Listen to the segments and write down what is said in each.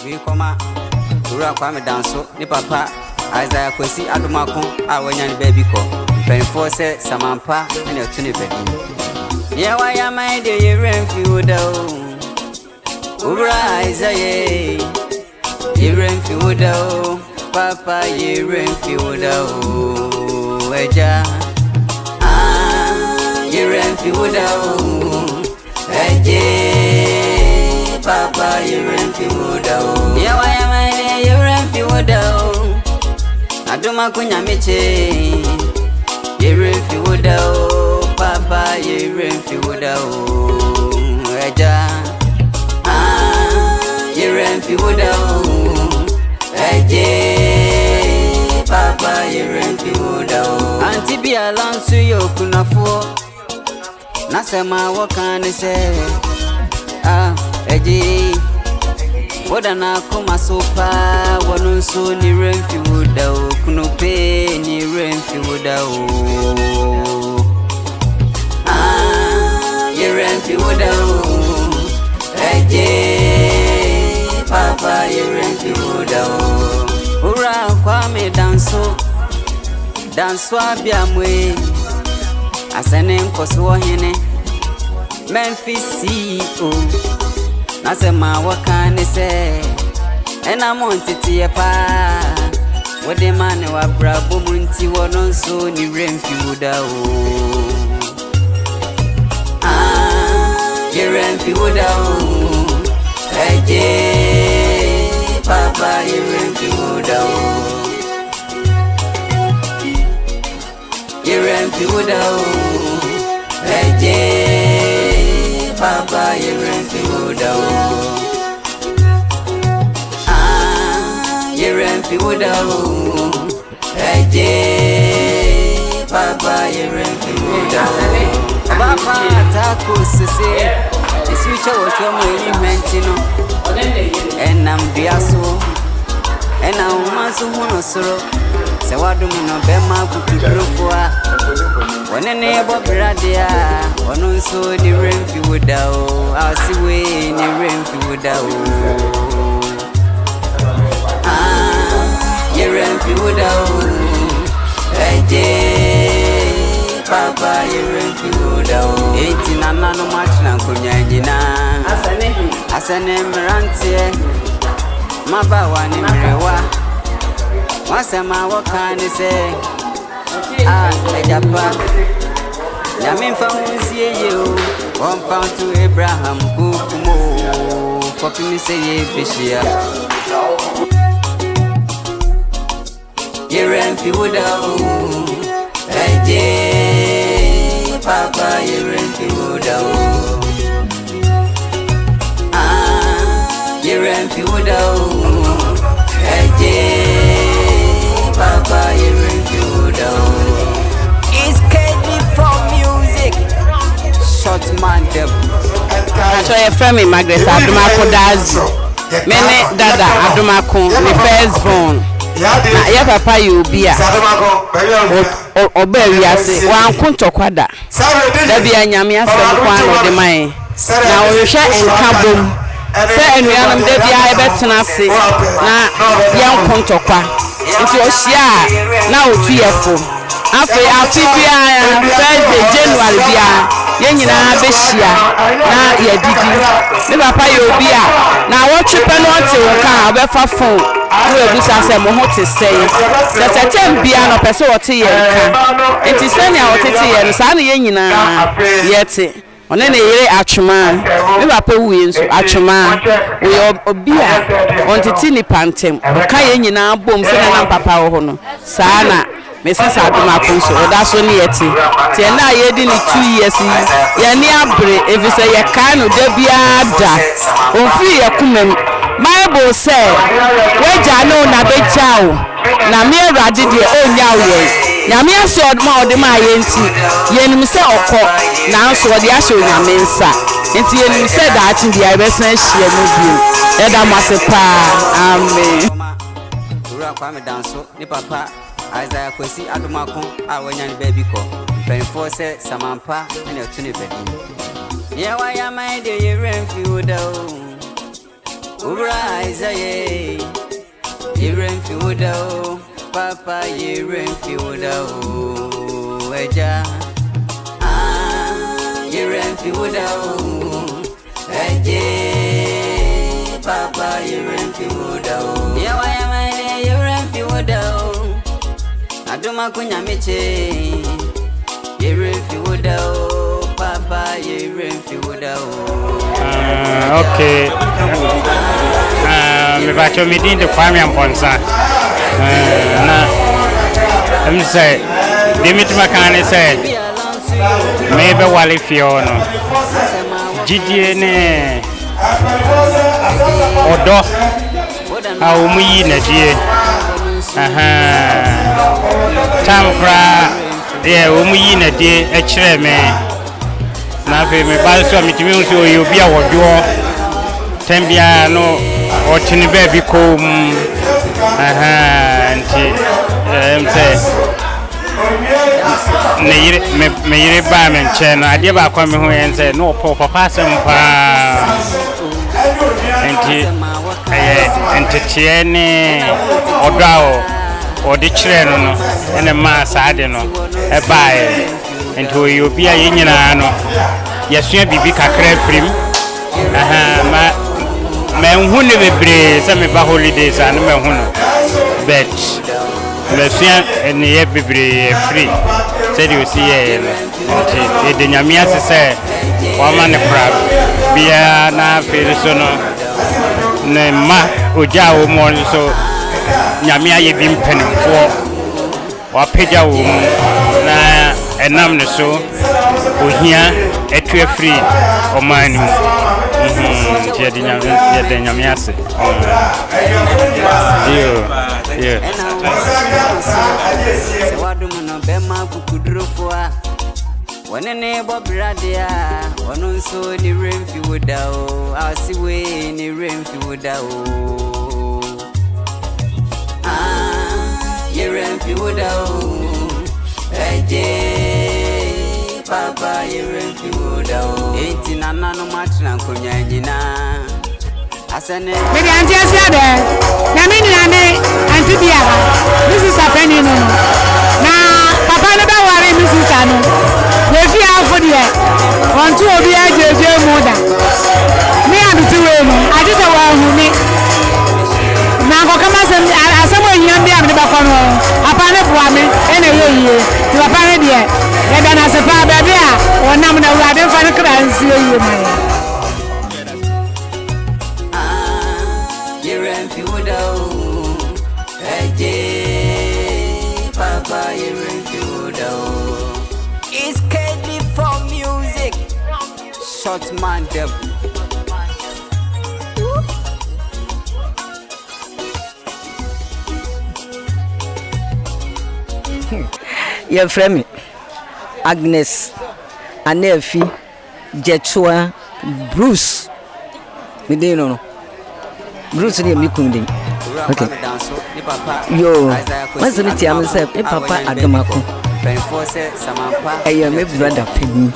We come out. Ura Kwame Danso, ni papa, Isaiah Kwesi Adomako, Awanyan baby ko. Penny force, Samampa, and your tuni baby. Yeah, why am I the year and few Ura Isaiah, year and few Papa, year and few Eja, year and few Eja, Papa, year and few Yeah, why am I the year and few Adomako Nyamiche, year and few Papa, year and few Eja, year and few Papa, year and few Auntie be along to you, Kunafo. Nasema, what can I say? Eji, what an akoma sopa, one so ni renfi woda, kunope ni renfi woda. Ye renfi woda, Eji, Papa, ye renfi woda. Ura Kwame Danso, Danso abiamwe, Asene nkoso hene, Memphis CEO. Nasema wakane se ena montiti ye pa wode mane wa brabo munti wono so ni remfi woda o ye remfi woda o eje papa ye remfi woda o ye remfi woda o eje Papa, you renfi woda o. You renfi woda o. Eje, Papa, you renfi woda o. Papa, tako sisi. Isuicha wote mweli mentino. Enam biaso. Ena umasu huno soro. Sewadu mino bema kukibrufua. Wanene bobiradia. Wanonso ni remfi woda o. Asiwe ni remfi woda o. Ye remfi woda o. Eje Papa ye remfi woda o. Eti nana no machina kunyanyina. Asane mrantie. Mabawa ni mrewa. Wasema wakani se. Ejapa. Yamin famuzie you, 1 pound to Abraham Kukumo. Copy me say ye fishia. Ye renfi woda o. Eje Papa ye renfi woda o. Ye renfi woda o. Eje Papa ye renfi woda o. It's KD from music. Short man devil. So your friend Margaret Adomako Dazo. Mene Dada Adomako, the first born. Na your papa you be a Obe Yase, one kunto kwada. There be a Yamia from one of the mine. Now we share in Kabum. Say and we are there be a better na young kunto kwa. It's your share now 2 years. After Afibia Thursday January bia yenyina behia na yadidi ne papa yo bia na wotwepe no te woka abefa phone no ebusa se mo ho te sei tetem bia no pese wote ye nka enti senia wote te ye no sa na yenyina yete one ne yire atwema ne papa wuye nso atwema we obia ontiti ni pantem ka yenyina bom se na papa wo ho no sa na Mrs. Adomako so that's only yeti. Tiena yedi ni 2 years ye ni abre if say ye kan no da biada. Onfi ye kumem. Bible say we ja no na becha o. Na me awrade de onya wo. Nyame aso odma odma yenti. Ye nim se okọ na so ode ahye onyame nsa. Enti ye nim se da ati dia besan hie no bi. E da masepa. Amen. Ura Kwame Danso ni papa Isaiah Kwesi Adomako Awanyan baby ko. Penny force Samampa and your tuni baby. Yeah, why am I the year and few Uriza ye Yirenfi Woodao Papa Yirenfi Woodao Eja Yirenfi Woodao Eje Papa Yirenfi Woodao Yawayamane Yirenfi Woodao Adomako Nyamiche Yirenfi Woodao Papa Yirenfi Woodao Okay. Me bacho me din de kwame amponsa. Na say demit makane say me be wale fio no. Gidie ne odo a umu yi na die. Tamkra de umu yi na die e kire me. Na fe me ba so mitimi nso obi a wodo tembia no otini baby kom anti say me yire ba me nche no ade ba kwa me ho yen say no papa sempa anti tiene odao odi kire no ene ma saade no e bae enti obi a yenyina no yesua bibi kakra frim ma hunu bebre se me ba holidays an me hunu bet yesua ene ye bebre free se di osi ye enti de nyamia se wa ma ne pra bia na fere so no ne ma oja wo mo so nyamia ye bi mpanimfo wa peja wo na enam ne so ohia etu free o manu tie de nyamiase yeah wadum no be ma kukudrofo wanene bobradia wonunso ni remfi wodao asiwe ni remfi wodao ye remfi wodao eje Papa Yirenfi Woodao eti nana no matna konya nyina asane me di anti asiade na me ni ane anti bia this is happening no na papa no ba ware mi sister no we fi afo de won to obi ajeje moda me am ti we no ade se wa hu mi na ko kama se asemo hia bia me ba ko no papa ne bua me ene ye ti papa ne de ya dana se pa baby a wonam na urade fa ne kra nsi ye mai Yirenfi Woodao eje Papa Yirenfi Woodao it's KD for music short man deb your friend Agnes Anefi Jechua Bruce Medino Bruce ni mikundi okay yo once me tiam say papa Adomako me brother Penny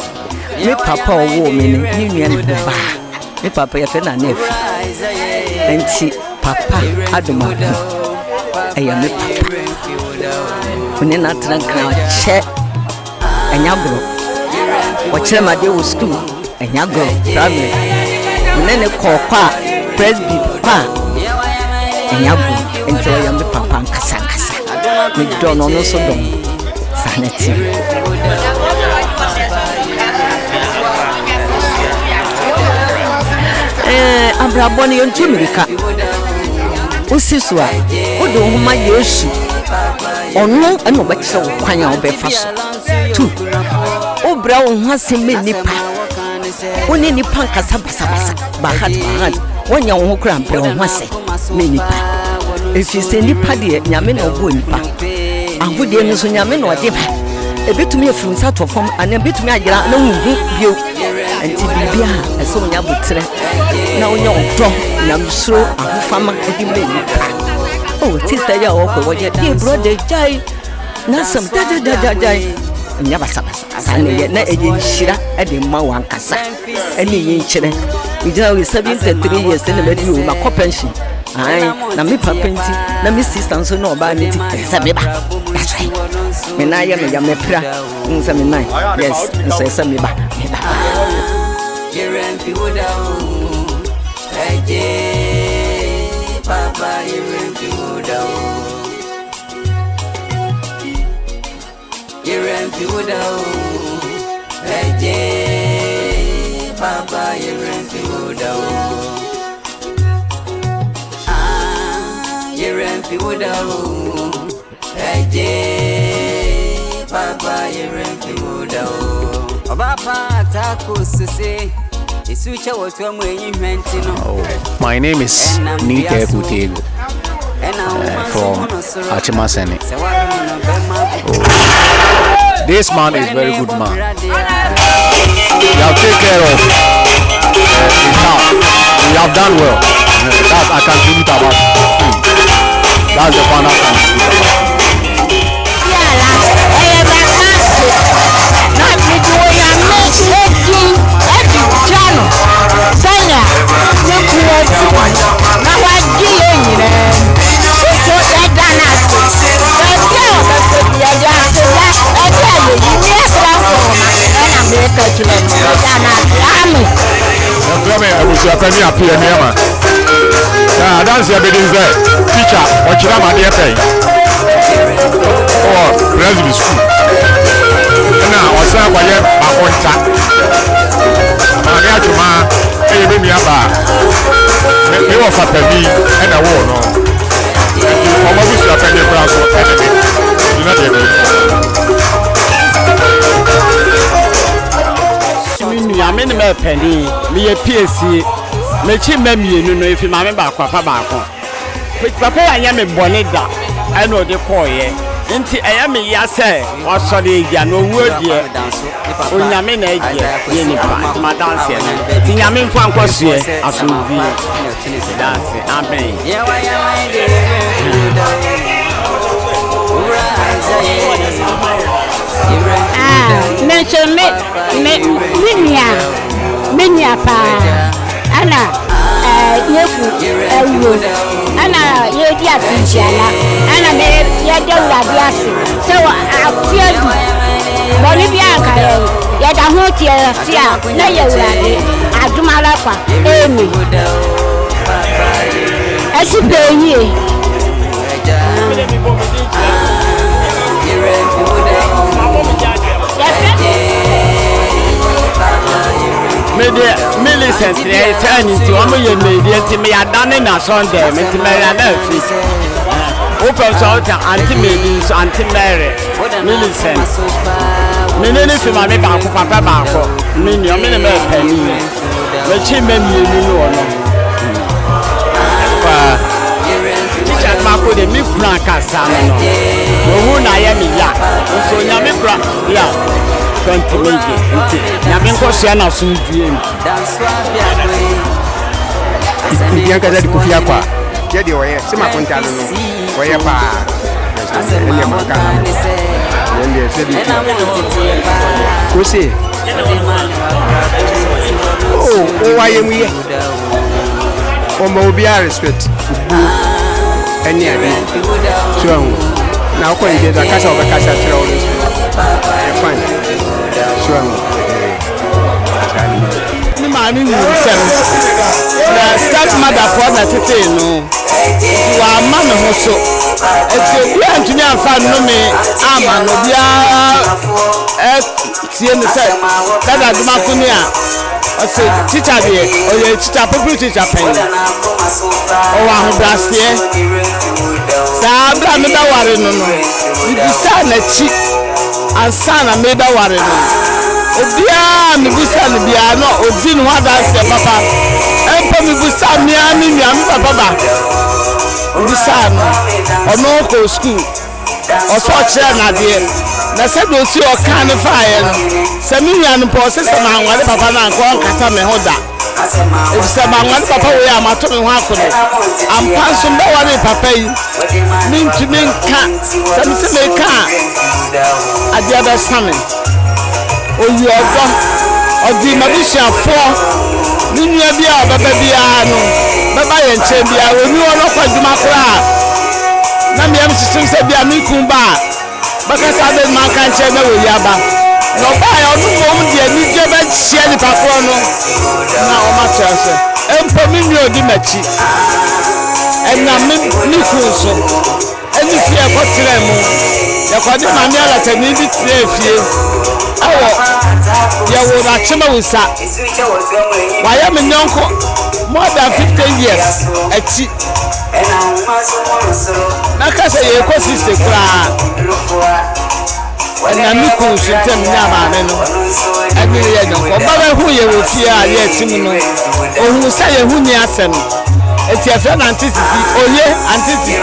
me papa owo me ni nua ni ba me papa ya friend Anefi enti papa Adomako me papa oni na tranka che enyagro wachere made wo school enyagro primary nene kokwa presby pa enyagro ento ya me papa nkasa me do no so dom saneti abraboni yontu mirika osiswa odo homa yesu ono eno bekse wo kwan a obefa so tu obra wo ho aseme nipa woni nipa nkasa basa bahad wonya wo ho kra mpre wo ho ase me nipa efise nipa de nyame na obo nipa ahode no so nyame na ode ba ebetumi afuru nsa to fom ana ebetumi agira na hunhu bio enti bibia ese wonya botre na wonya odo nyamsuro ahofama edi me nipa oh sister ya wo ko woje di brother jai na sam jai nya basa sana ye na eje nshira e de ma wankasa ene ye nchire We just 73 years in the middle of my pension. Na me papa nti na me sister nso na oba nti se me ba that's right me na ya me pra nse me nine yes nse se me ba Yeremfi woda eje papa yeremfi woda yeremfi woda eje papa yeremfi woda Yeremfi woda eje papa yeremfi woda Obapa takusese isucha wotwa mwenyi mentino. My name is Nite Kutego from Akyem Asene. This man is very good man. You have taken care of the town. You have done well. That I can do it about him. That's the final thing. I was a penny up here near my dance teacher or Chirama dear pay or president school. Now I was my own tap. I got to my baby about me off a penny and a war. No, almost a penny brown for enemy. Do not I'm in the penny, me a PSC, make him me no if you remember Papa Bako. But Papa, I am a bonnet. I know the boy, and I am a yassa, or sorry, no word yet. When I'm in a my dance, I'm in Francois, as will be dancing. Amen. Mention Minya pa ana yefu ayo ana yedi atijala ana me yedi urabiase so afia du boni bia ka ye da ho tie afia na ye urade adumala kwa emi asibenye Millicent, they turn into a million to me. I done in a Sunday, Mr. Mary. Open Salter, Auntie Mavis, Auntie Mary, Millicent. Minnie to my neighbor, Papa Marco, Minnie, a minimum penny. The chimney, you know. Teacher Marco, the milk plant, Cassano. Who I am, so Yamibra, yeah. Going to make it. Yaminko Siana soon dream. Bianca de Kufiakwa. Jadi oye, sema kontano no. Oye pa. Ele makana. Yende sebi. Kusi. Oh, oye muye. Omo obi a respect. Eni abi. So na ko inde da kasa obekasa tira o fine. Sure. Ni mani ni sen. Na start mother for na tete no. Wa ma me ho so. Eti bi antuni afa no me ama no bia tie me say that Adomako ni a o say teacher dey o ye teacher people teacher pen. O wa ho brasie. Sa bra me da ware no no. Bi sa na chi ansana me da ware no. Obia mi busa ni bia no odi no hada se papa empo mi busa mi ami papa ba busa no ono ko school o so kire na de na se do si o kan fa ye no se mi nua no po se ma nwale papa na ko nkata me hoda e se ma nwale papa we amato me ho akono ampa so mba wale papa yi mi ntumi nka se mi se me ka adia be same oyi odo odi mabisha fo nua bia baba bia no baba ye nche bia oni wono kwaduma kra na me am system se bia me kumba baka sabe man kan che na wo yaba no ba ya onu mo de ni je ba chia ni pakro no na o ma chase empo mi nua di machi enna me kunso eni fie ko tire mu ya kwadi mami ala tani bi tire fie awo ya wo na chema wusa wa ya me nyonko more than 15 years achi na kasa ye ko sister kra na mi kunso tem nya ma me no abi ye nyonko baba hu ye wo fie a ye tim no ohun sa ye hu ni asem eti afa na antisisi oye antisisi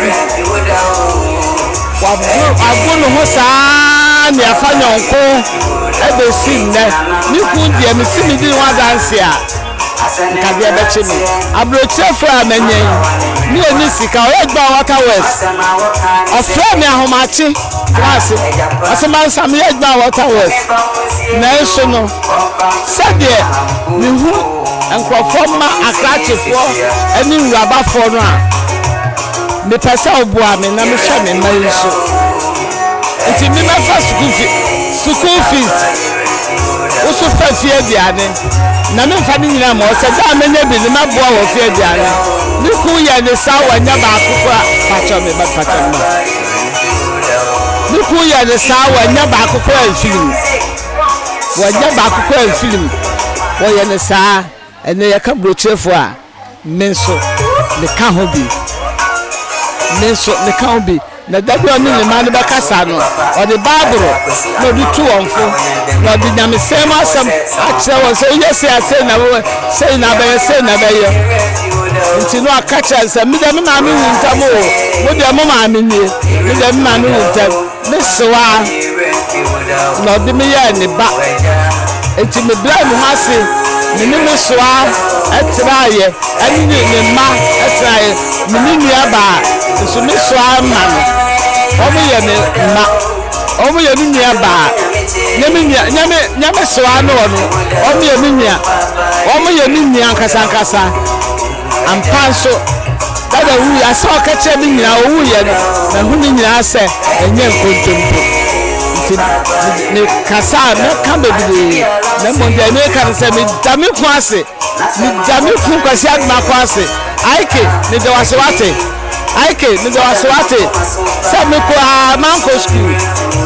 agbono ho saa ni afa nyonko ebe si nne ni ku die mi si mi di wa dance a nka bia be chimi abrochefo a menyen ni oni sika o gba water west ofra mi ahomachi class aseman sam ye gba water west na eso no sade ni hu enkrofo ma akrachefo ani wurabafo no a me pesa oboa me na me hwe me ma yiso enti me ma fa school fees usu fa fie diane na me fa ni nyina mo se da me na bi ni ma boa wo fie diane ni ku ye ni sa wa nya ba akoko pacho me ba pacho me ni ku ye ni sa wa nya ba akoko film wa nya ba akoko film wo ye ni sa ene ye ka brochefo a menso me ka ho bi menso me ka ho bi na dabi oni le man be kasa no o de bible no di tu onfo no di nyame sem asem akse wo so yesi ase na we sei na be ye nti no akacha se mi de ma mi huntam o mo de mo ma mi ni mi de ma mi huntam me sewa no di mi ye ni ba enti me bla mu ase ni me sewa etraye ani ni ma etraye ni ni aba so me sewa ma no omo ye me ma omo ye ni aba nyame sewa no no omo ye ni ankasa ampanso dada wu ya so kache ni nyina wu ye no na hu ni nyina se enye nkontompo ne kasa me ka bebi na mo de me ka se me dami ku ase me dami ku kwasi Adomako ase aike ne de wasewate se me ko a manko school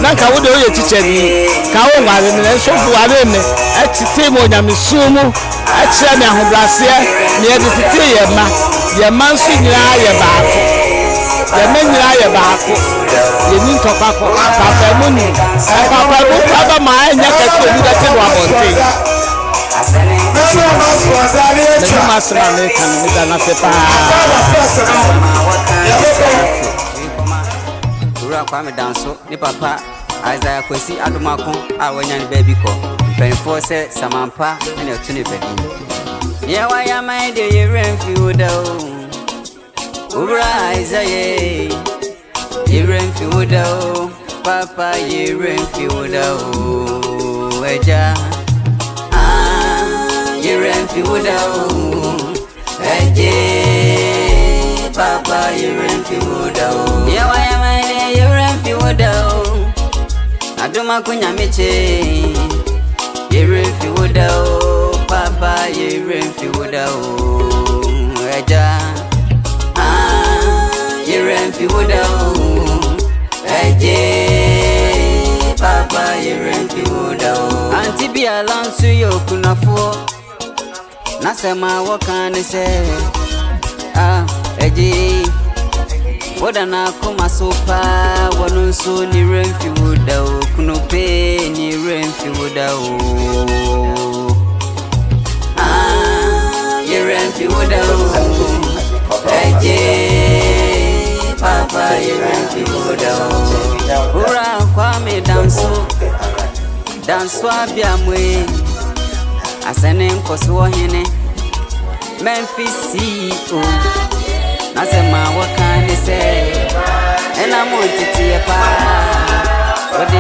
na ka wo de o ye teacher ni ka wo ngare ne so bu are me atite mo nyame sumu akire me ahobrase ne ye de tite ye ma nso nyira ye baako ye me nyira ye baako ye ni ntokako papa mu ni papa mu baba ma enya ka ko ni da te do abonte masra me kan mi da na se pa ura kwa me danso ni papa Isaiah kwesi Adomako a wanya ni baby ko penfo se samampa ene otune baby ye wa ya mind ye remfi woda ura Isaiah ye remfi woda papa ye remfi woda eja ye remfi woda eje papa ye remfi woda ye wa ya mind ye remfi woda Adomako nyameche ye remfi woda papa ye remfi woda eja ye remfi woda eje papa ye remfi woda anti bi alansu yo kunafo nasema wakane se eje woda na kuma sopa wanunso ni remfi woda kunope ni remfi woda ye remfi woda eje papa ye remfi woda ura kwa me danso abiamwe asene nkoso hene Memphis CEO nasema wakane se ena montiti pa odi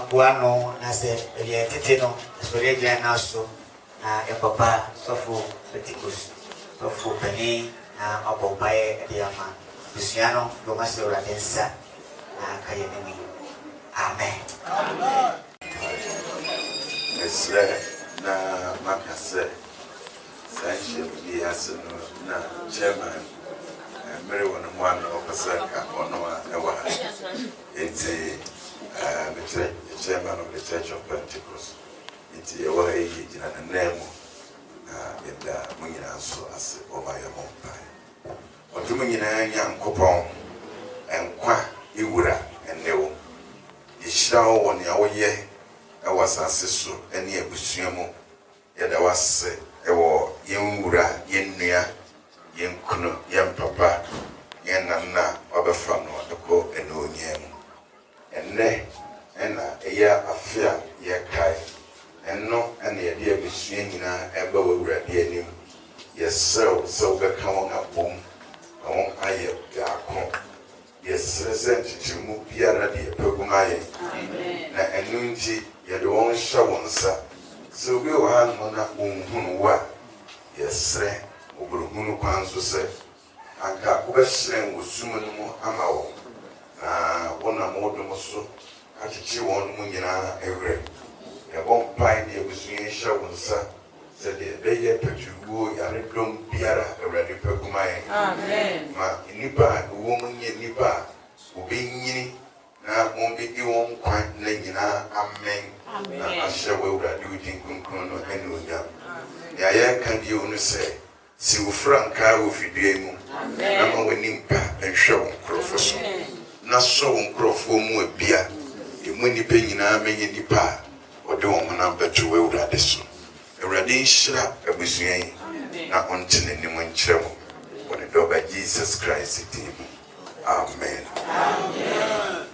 Buano, as a Titino, as well as Janaso, a papa, Sofu, Peticus, Sofu Penny, Abobae, Diama, Luciano, Domaso Radensa, Kayanemi. Amen. It's na Macassa, Sanction, the Asano, Chairman, and Mary one of Osaka, or Noah, it's the chairman of the Church of Pentecost. It's a way in a name in the Munyaso as over your home pie. Or to Munyan young coupon and qua, Iwura and Neo. The show on your way. I was a sister, and near Busiamo, yet I was a war, young Wura, yen near, young Kuno, young papa, yan Nana, other family, the co and no yam. And ne, and a year of fear, ye kai, and no, and the idea of swinging ever will read the name. Yes, so the come up boom, I won't hire the account. Yes, present to move Piara de Pogumai, and Nunji. Yet the one show so we will have one who yes, sir, over whom Panso said, and Kakuba was summon more amao. One more domoso, at a chew on Munina every. A one pine near between show said the Bayer Petu, Yaridum Piara, a ready Pogumai. Amen. Ma Nipa, a woman yet Nipa, who being now won't be you on quite Nagina, amen. I shall well do it in Kunkuno and Nuya. Yaya can you only say, see Frank car with you, Demo, Nama winning pap and show professor. Not so crowful more beer. You win the penny now, make the pa, or don't want to well that this one. A radish, a busier, not until anyone trouble. When it by Jesus Christ, it is. Amen. Amen.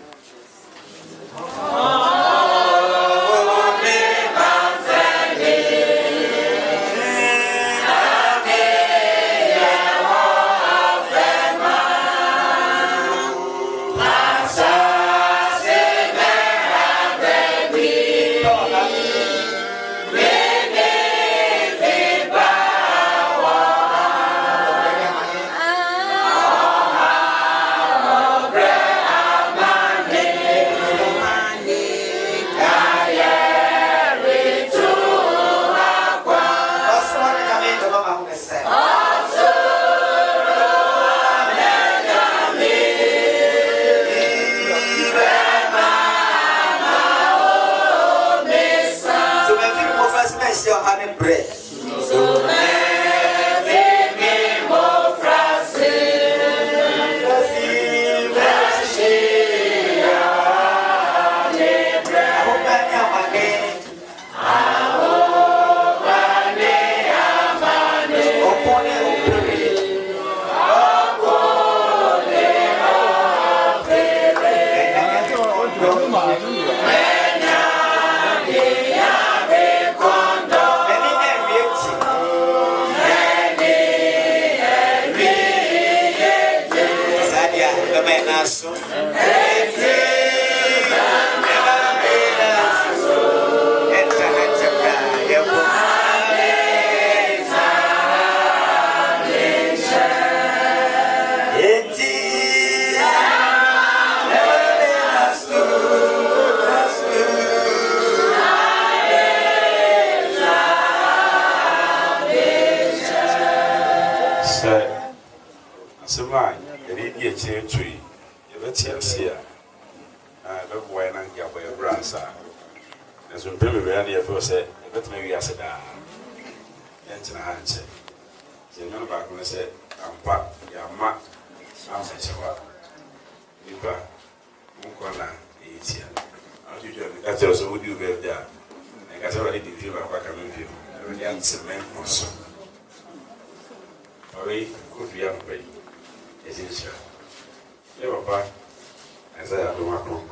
As I Adomako,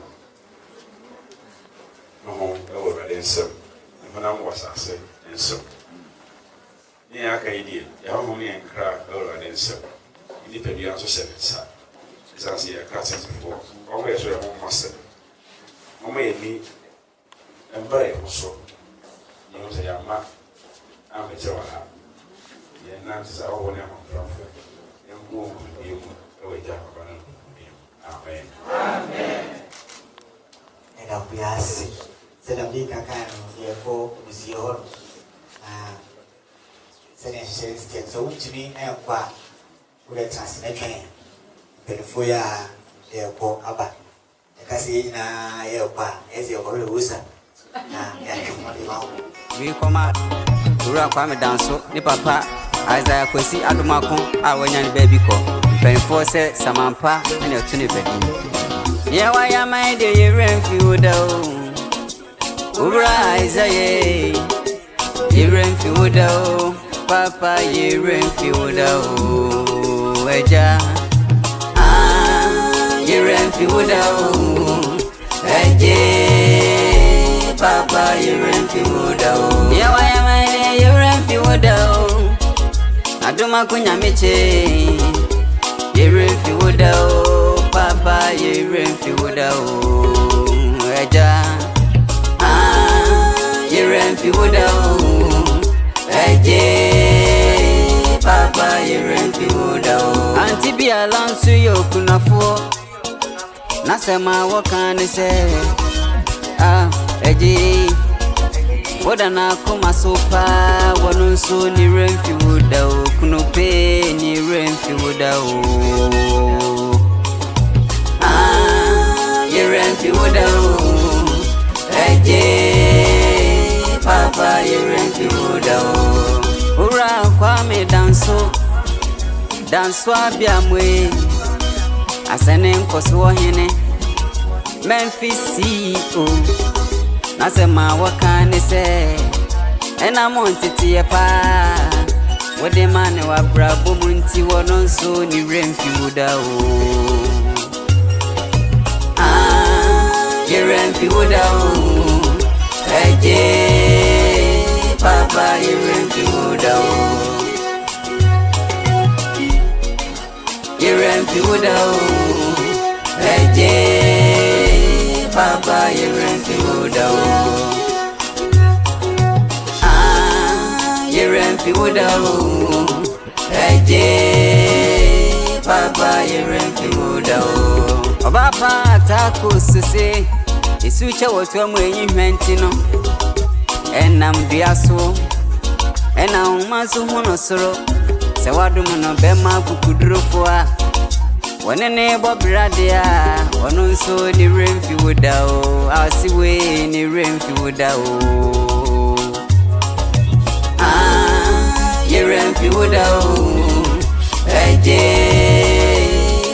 no home over in some, and when I was I said, and so. Near Akyem, Yahoo and crack over in some. Independent also said, sir, as I see a class before, always were home master. Only me, embrace also. You say, I'm a child. You're not as I want to from you. Amen. Amen. And I'll be asking, said a big account, you go, Monsieur. Said I said, so to me, and what would I translate? Penefoya, airport, Abba. The Cassina, airport, as your very wooster. We come out. Ura kwame danso ni papa Isaiah kwesi Adomako a wanya baby ko penfo se samampa ene otune pedi ye wa ya mai de ye remfi woda o Ura Isaiah ye remfi woda o papa ye remfi woda o eja ye remfi woda o eje papa ye remfi woda o ye wa ya mai de ye remfi woda o Adomako nyameche ye remfi woda o papa ye remfi woda o eja ye remfi woda o eje papa ye remfi woda o anti bi alansu yo kunafo nasema wakane se eje woda na kuma sopa wanunso ni remfi woda o kunope ni remfi woda o ye remfi woda o eje papa ye remfi woda o Ura kwame danso abiamwe asene nkoso hene Memphis CEO Nasema wakane se ena montiti ye pa wode mane wa brabo munti wononso ni remfi woda o ye remfi woda o eje papa ye remfi woda o ye remfi woda o eje papa ye remfi woda o ye remfi woda o eje papa ye remfi woda o Obapa tako sese isuche wotu amwenyi hwenti no enam biaso ena umazu hono soro se wadum no bema kukudurofo a Wanene bobradia wanunso ni remfi woda o asiwe ni remfi woda o ye remfi woda o eje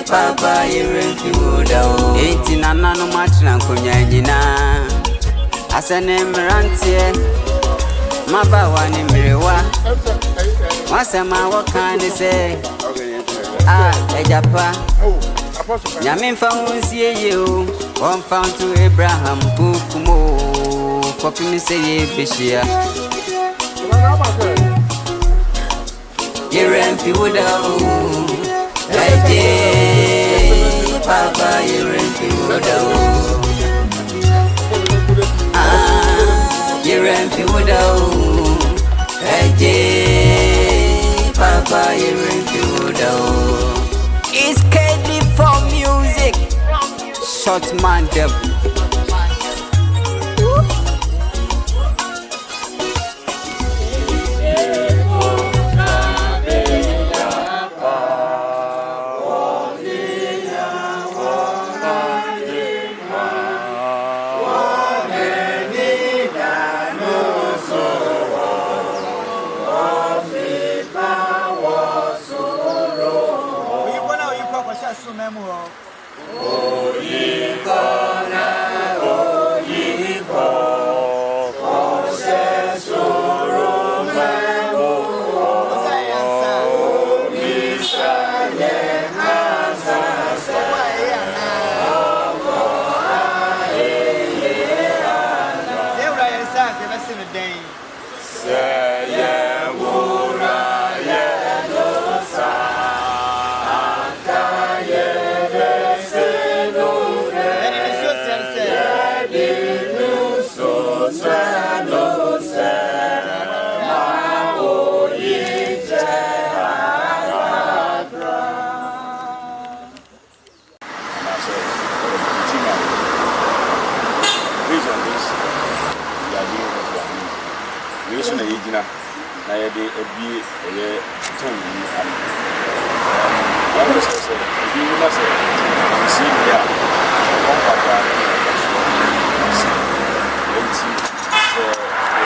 papa ye remfi woda o enti nanano matra nkonya nyina asane mrantie mabawa ni mrewa wasema wakane se ejapa Nyame mfa hunsie ye o on found to Abraham kukumo kopi mi se ye beshia ye remfi woda o eje papa ye remfi woda o ye remfi woda o eje papa ye remfi woda o It's KD for music. Short man devil. so na yegyina na yɛde abi ɛyɛ ton ni am ɔno sɛ bi na sɛ si ya ɔnkwa enti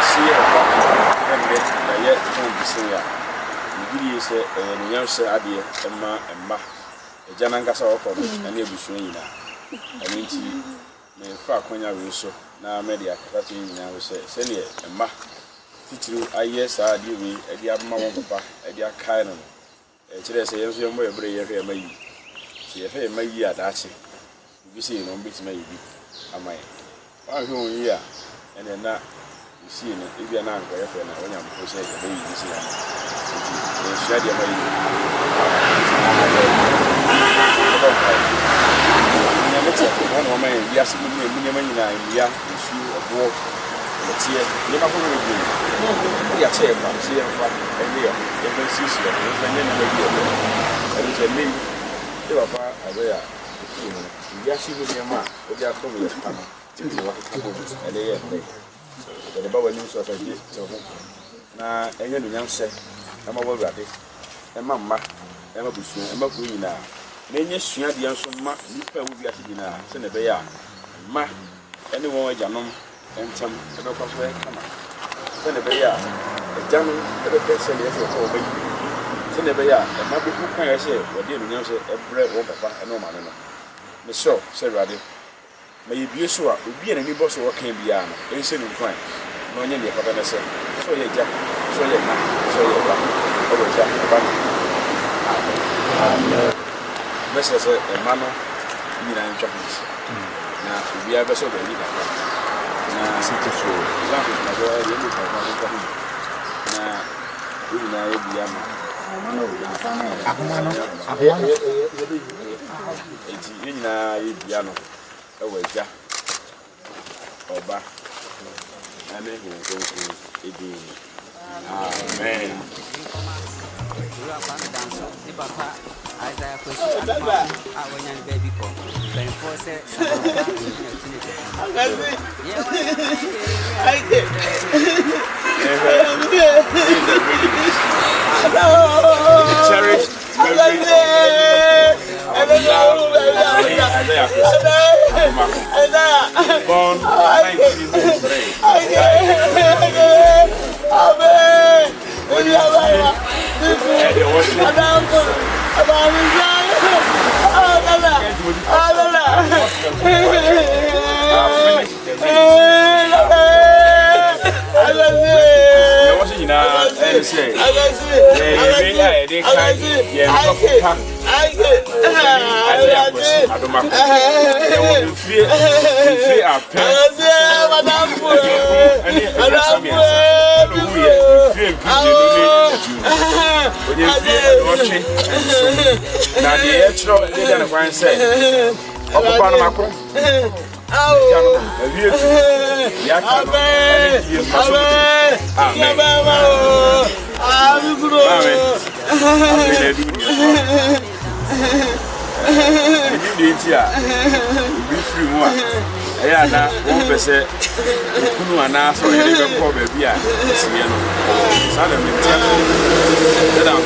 si ɛkwa ɛmɛ na yɛ ton bisi ya bibiri sɛ no nyam sɛ adeɛ ɛma ɛma agya nankasa ɔkɔ no ɛne abusuo nyinaa ɛno nti me fa akonya we so na media akata nyinaa we sɛ ne ɛma titiri ayɛ saa adeɛ we ɛde abama wɔn papa ɛde akae no kyerɛ sɛ yɛn so yɛn bɔ yɛbrɛ yɛhwɛ ɛma yi sɛ yɛhwɛ ɛma yi adakye bi sɛ yɛn no mbɛtumi ayɛ bi ama yɛ ahwɛ wɔn yi a ɛnɛ na si no ebi na anko yɛfɛ na wɔnya mpo sɛ yɛbɛ yi bi sɛ ya nti yɛhyia deɛ ma yi nyamete wɔn wɔn yɛ wiase mu ne mu nyama nyinaa nwia nsu ɔboɔ ɔteɛ ne ba kɔn bi yɛ kyɛ ba sɛ yɛ fa ɛne yɛ yɛbɛ sisi yɛ ɛne ne ba bi yɛ ɛne sɛ ne yɛ ba fa abɛ ya wiase mu nyama ɔde akɔ yɛ pa no tindi wa ɛne yɛ the Baba news of a gift na ɛnyɛ no nyamsɛ ɛma wɔ wurade ɛma mma ɛma busu ɛma kuru nyinaa na ɛnyɛ sua deɛ nso mma nipa wo bi ase nyinaa sɛ na ɛbɛyɛ a mma ɛne wɔn agyanom ɛntam ɛbɛkɔ so ɛkama sɛ na ɛbɛyɛ a agyanom ɛbɛpɛ sɛ deɛ ɛsɛ ɔkɔ ɔbɛyi sɛ na ɛbɛyɛ a ɛma bɛku kan yɛ sɛ wɔde no nyamsɛ ɛbrɛ wɔn papa ɛne wɔn maame no mehyɛ sɛ wurade ma yɛbie so a obi a n'ani bɔ so wɔka biara no ɛnsɛ no nkwan na ɔnyɛ deɛ papa no sɛ sɛ ɔyɛ gya sɛ ɔyɛ ma sɛ ɔyɛ ba ɔbɛ gya ɔba no mɛsɛ sɛ ɛma no nyinaa ntwa ho nsi na obiara bɛ sɛ ɔbɛni kakra na sɛtoso zanfo na bɔ ɛyɛ ne kakra no ntwa ho na wo nyinaa yɛ bia ma enti yɛ nyinaa yɛ bia no ɛwɔ agya ɔba ane honhom ɛdi amen cherished born 1993 be free more. Yeah, now 1% kunu ana so yele be ko be bia sie no sa na me tell them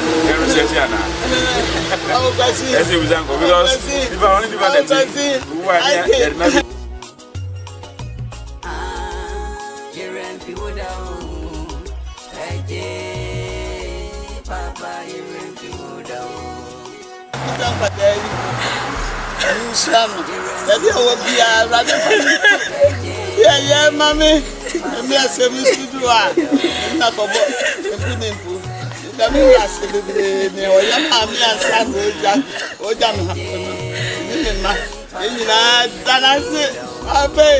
say ana oh kasi ese we zango because people only people that who are there na Maybe I will be a rather yeah, mommy. Me as a Miss Dua, not about the people. The Milas, the young mammy and son, or Jan. Then I say, I pay.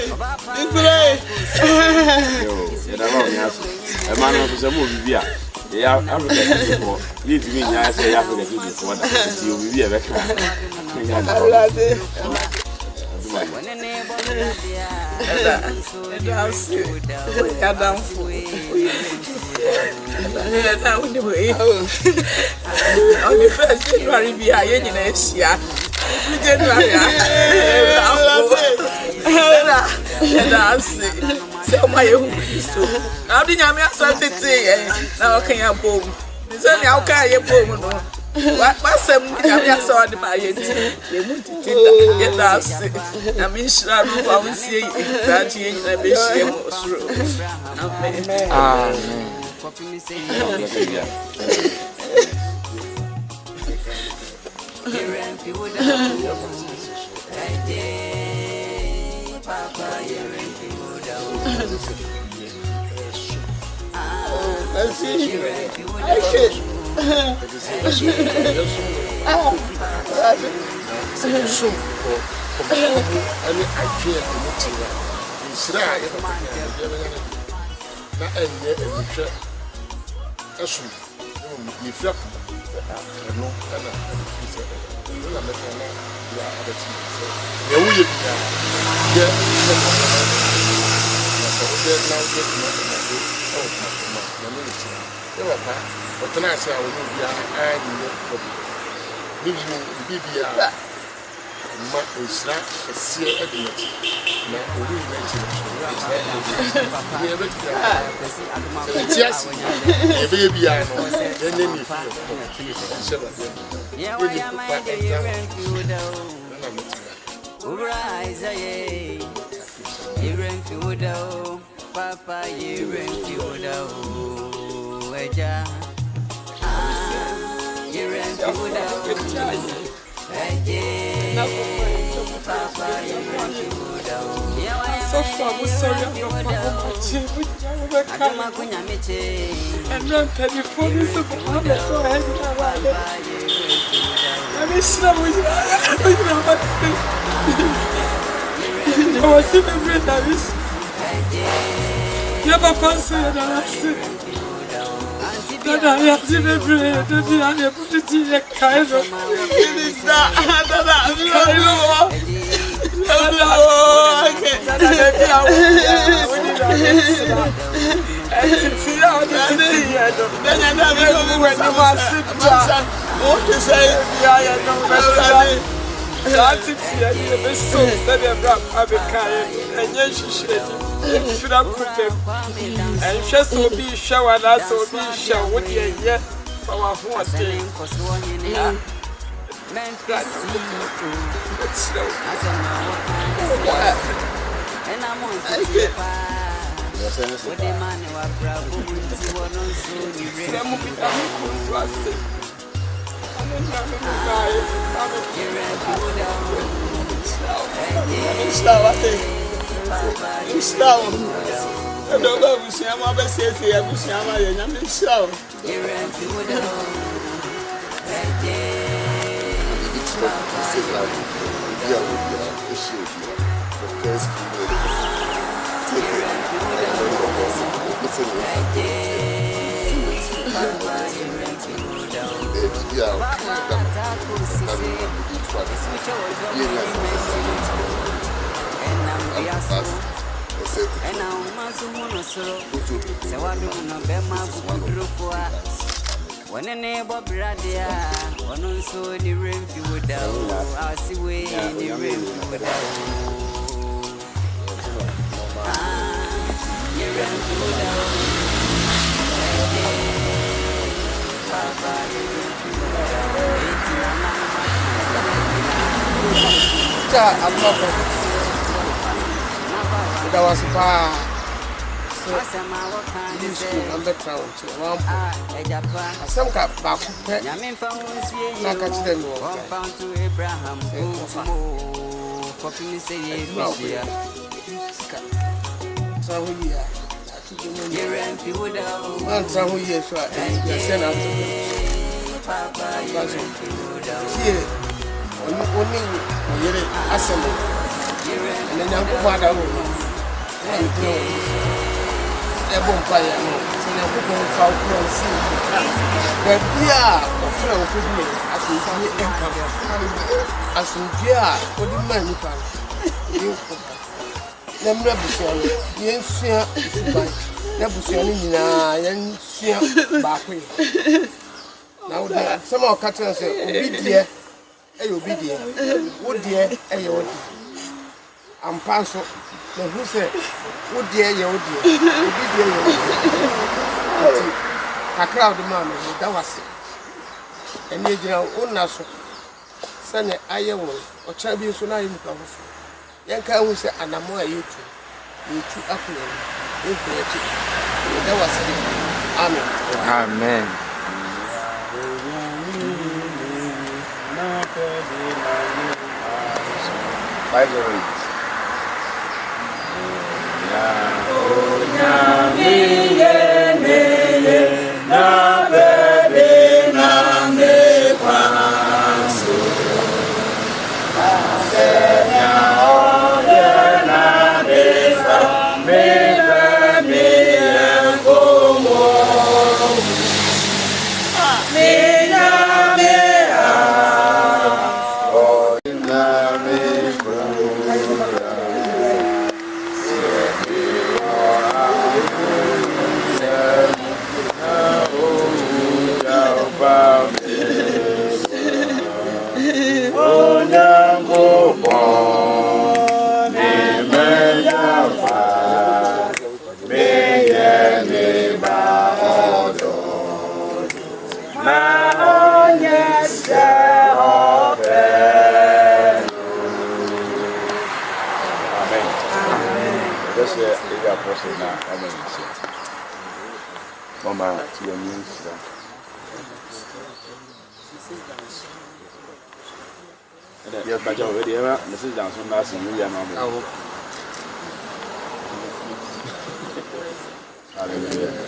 A man of the movie. Yeah, Africa for you to be nice. Africa to be for that. You will be a veteran. On the first January, we are in Asia. say my so now the nyame asante te na okan ya bom say na okan ya bom no what sem nyame asante ba ye ti ye mu ti ye da se na mi shira no fa wo sie da ti ye na be shie mo suro amen amen Papa, you rent you so far, we sorry Adomako and run petty for this of the I miss you with I was in the bread, I miss you. Papa said, I said, I have to be brave, to be unable to see a kind of finish that. And just so be showered as so be showered yet for our horse. And I'm on what the man who are proud of I don't know if I'm a best say, I wish I'm a young show. And now, Mazumono, so what do you know? Bema, when a neighbor Bradia, one also the rain would down, I see way in the rain would down. You ran to down. Papa, you ran to down. That was bad. So, you school, I'm the town. Some got back. I catch them all. To Abraham, Popping say, so we are. One time we are sure. Send out to Papa. Here, only assemble. And then I'm going the bonfire, so now we're going to see. But yeah, a friend could be as we as we for the man you can. Never sorry, yes, never back. Now, some of catchers say, oh, dear, would dear, ampa so na hu se wo de ye wo de obi de ye wo kakra de ma me da wase ene gira wonna so sane aye wo o cha bi so na yimu ka fufu yen ka hu se anamo ayetu yetu akuna yetu yetu da wase amen Amen. Mama, to your news. Yeah, but already, this is down some last in William. Hallelujah.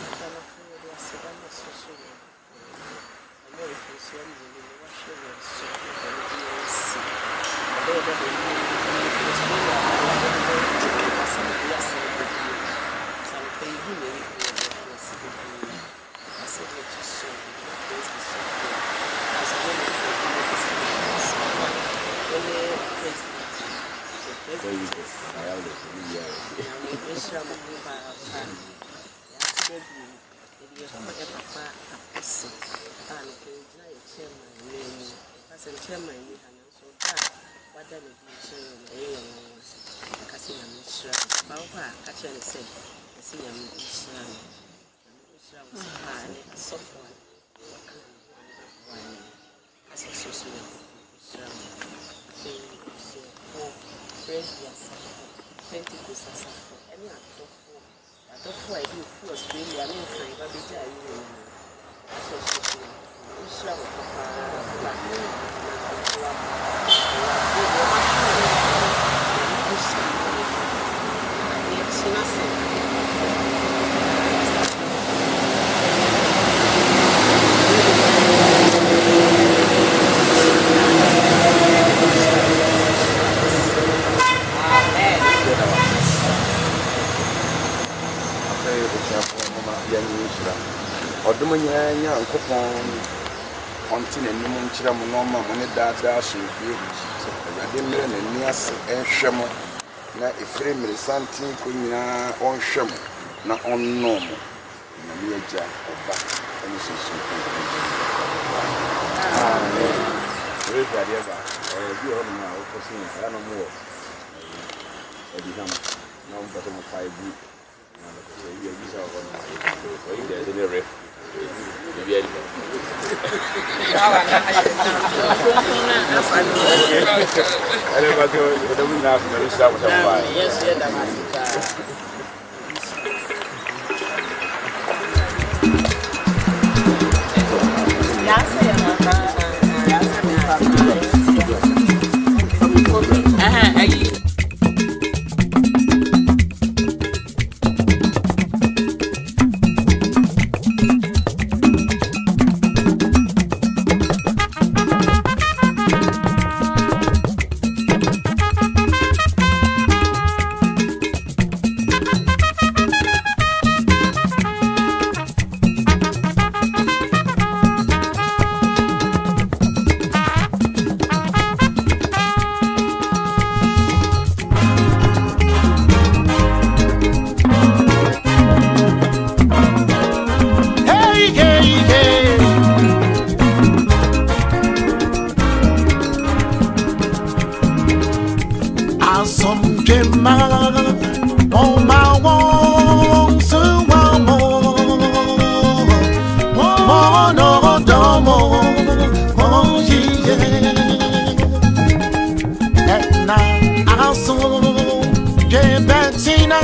Na efre mirisantin ko nyina onhwem na onnom na meja oba eni susu amen we gade ba bi ho na o ko sin ya no mo e di ham na on bato mo 5 bu na ko se yi bi sa ko na ko yi de ne re bi ya di ale ba ko da mu na na ru sa ko ta ba yes yeah da ma Hey,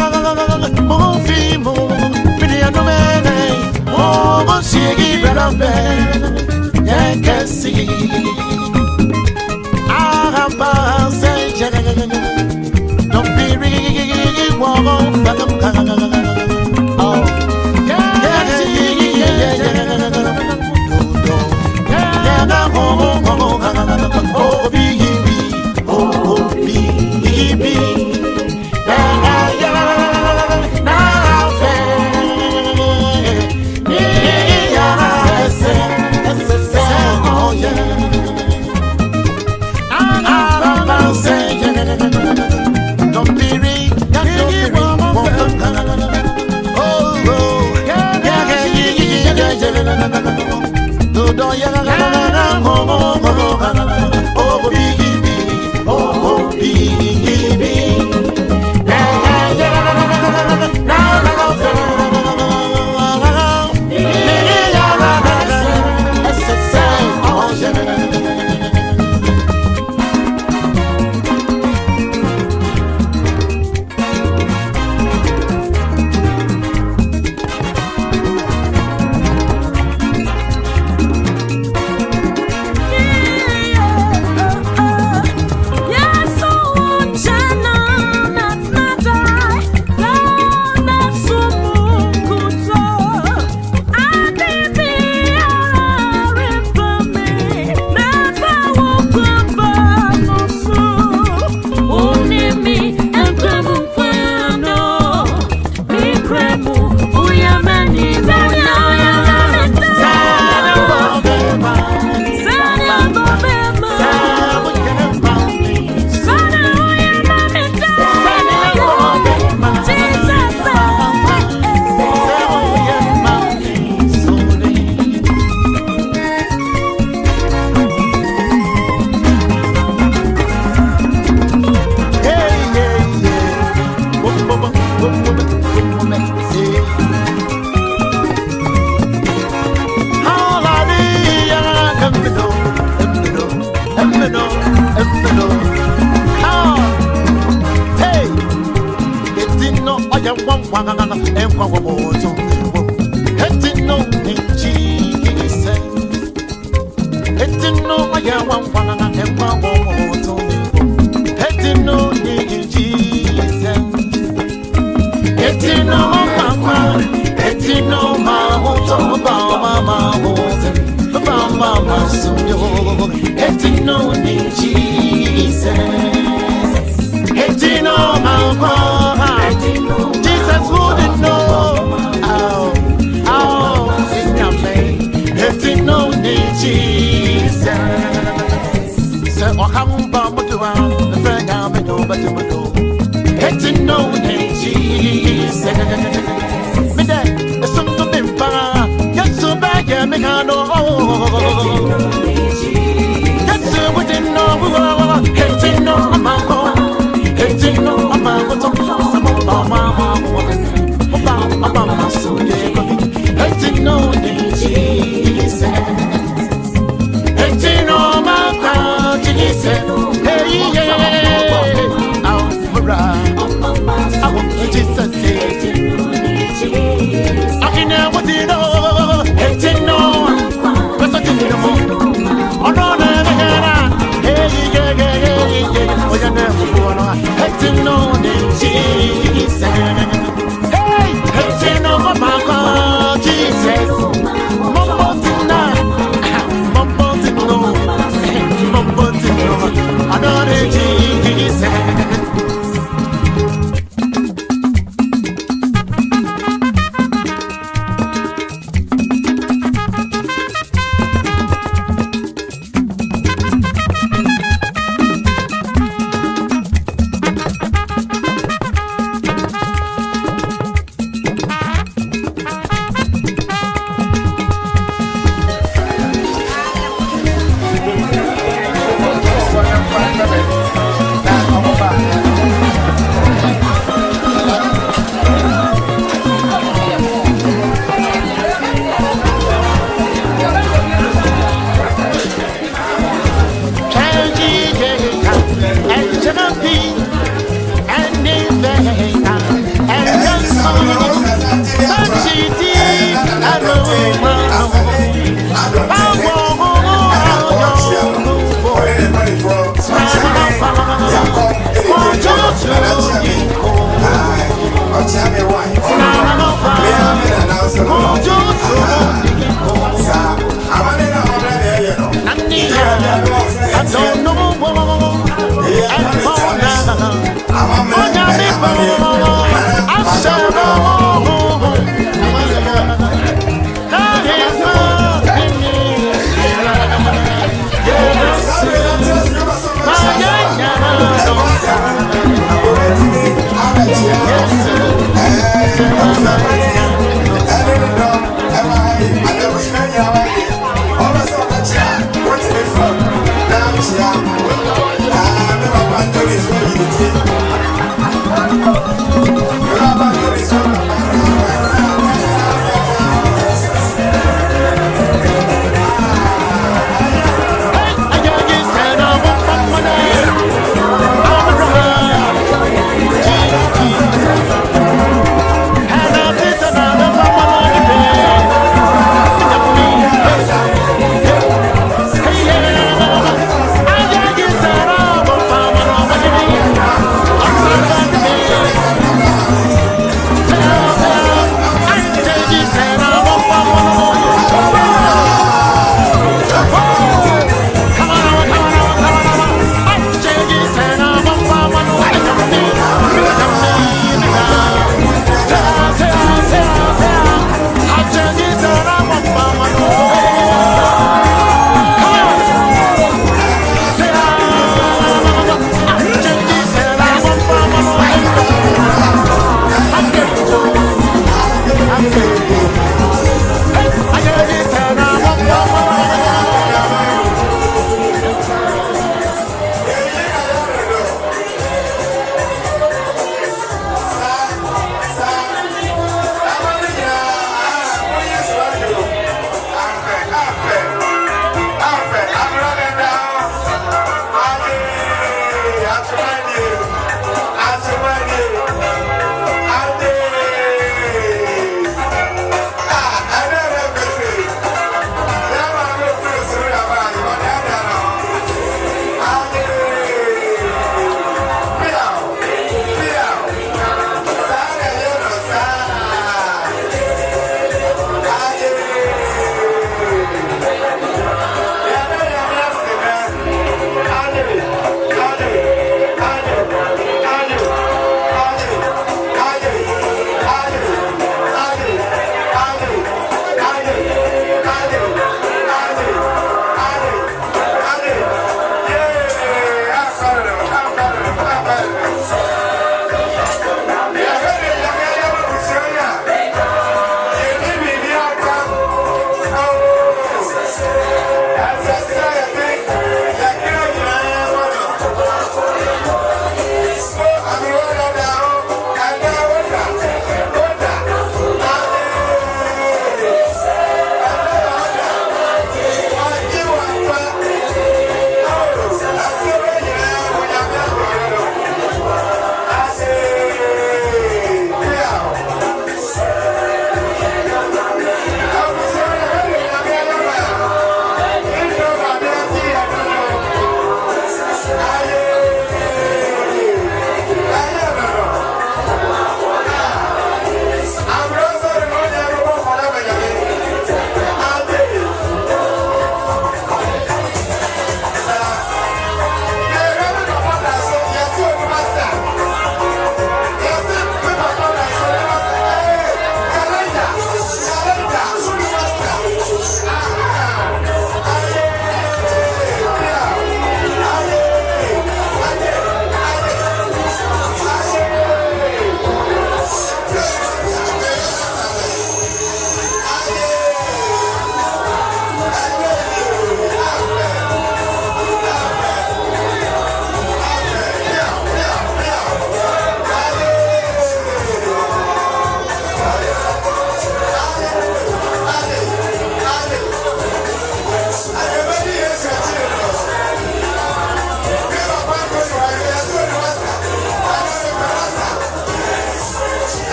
And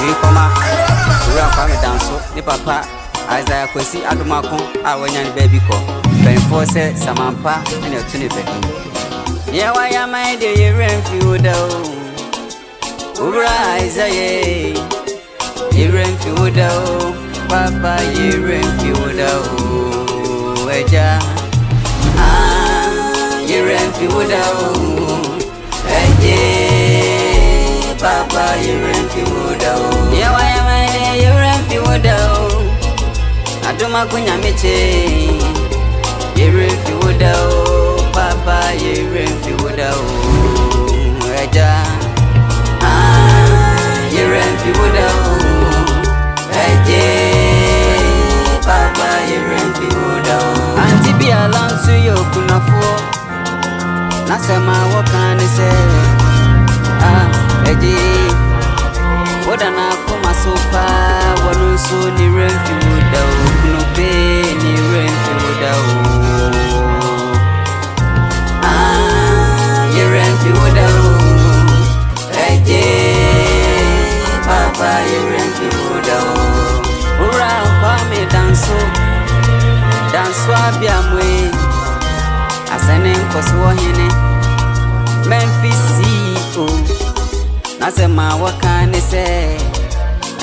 we come up. We are coming down so the papa as I could see Adomako, our young baby call. Ben Force, Samampa, and your tunipe. Yeah, why am I the year and few down? Ura is a year and few down, Papa, year and few down. Eja, year and few down. Papa, year and few down. Yeah, why am I the year and few down? Adomako Nyamiche, year and few down, Papa, year and few down. Eja, year and few down. Papa, year and few down. Auntie be along to you, Kunafo. Nasema, what can I say? What an akuma sopa, what no so ni renfi muda, no pay ni renfi muda. Ye renfi muda. Papa, ye renfi muda. Ura kwa me danso, danso abiamwe. Asene nkosi wohene, Memphis CEO. Nasema wakane se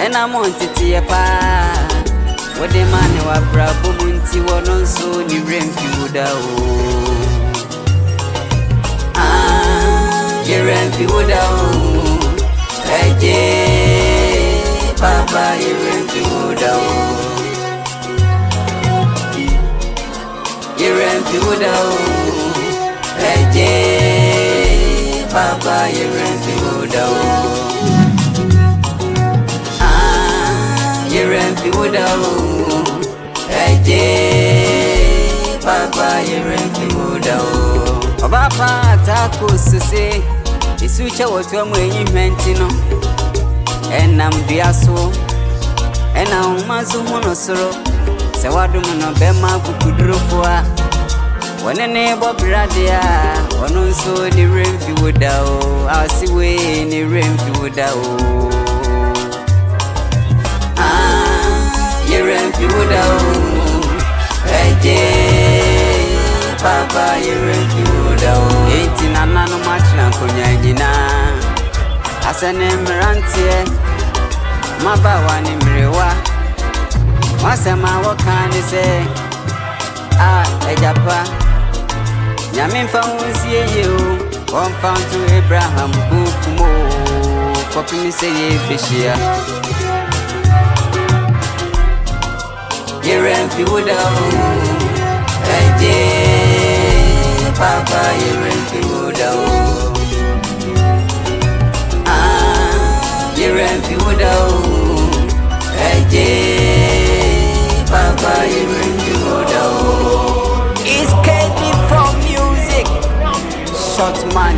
ena montiti ye pa wode mane wa brabo munti wono so ni renfi wuda o ye renfi wuda o Papa ye renfi wuda o ye renfi wuda o Papa, you renfi wuda o. You renfi wuda o. Papa, you renfi wuda o. Papa, tako sese. Isucha wotu mwenye mentino. Enam biaso. Ena umazu muno soro. Sewadu muno bema kukudurufua. Wanene bobradia, wanonso ni renfi wuda o, asiwe ni renfi wuda o. Ye renfi wuda o, Papa ye renfi wuda o. Eti na nano machina konya jina, asane mrantie, mabawa ni mrewa, wasema wakani se, ejapa. Yamin found you, one found to Abraham, Bukumo, Copy say, Fishia. You ran for Wuda, Papa, you ran for Wuda. You ran for Wuda, Papa, you ran for Wuda. It's Katie from music. Short man,